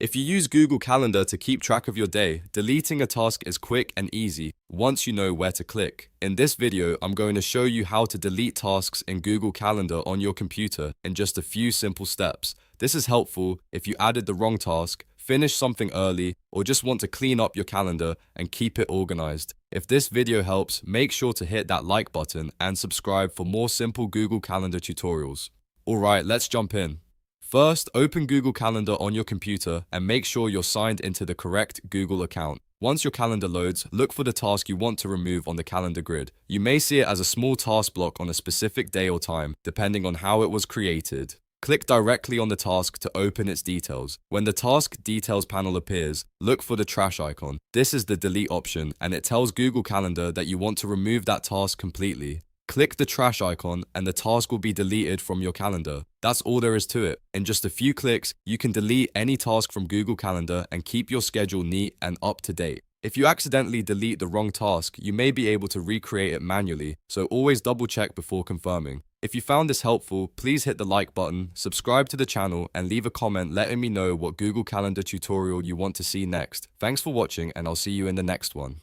If you use Google Calendar to keep track of your day, deleting a task is quick and easy once you know where to click. In this video, I'm going to show you how to delete tasks in Google Calendar on your computer in just a few simple steps. This is helpful if you added the wrong task, finished something early, or just want to clean up your calendar and keep it organized. If this video helps, make sure to hit that like button and subscribe for more simple Google Calendar tutorials. Alright, let's jump in. First, open Google Calendar on your computer and make sure you're signed into the correct Google account. Once your calendar loads, look for the task you want to remove on the calendar grid. You may see it as a small task block on a specific day or time, depending on how it was created. Click directly on the task to open its details. When the Task Details panel appears, look for the trash icon. This is the delete option, and it tells Google Calendar that you want to remove that task completely. Click the trash icon and the task will be deleted from your calendar. That's all there is to it. In just a few clicks, you can delete any task from Google Calendar and keep your schedule neat and up to date. If you accidentally delete the wrong task, you may be able to recreate it manually, so always double check before confirming. If you found this helpful, please hit the like button, subscribe to the channel, and leave a comment letting me know what Google Calendar tutorial you want to see next. Thanks for watching, and I'll see you in the next one.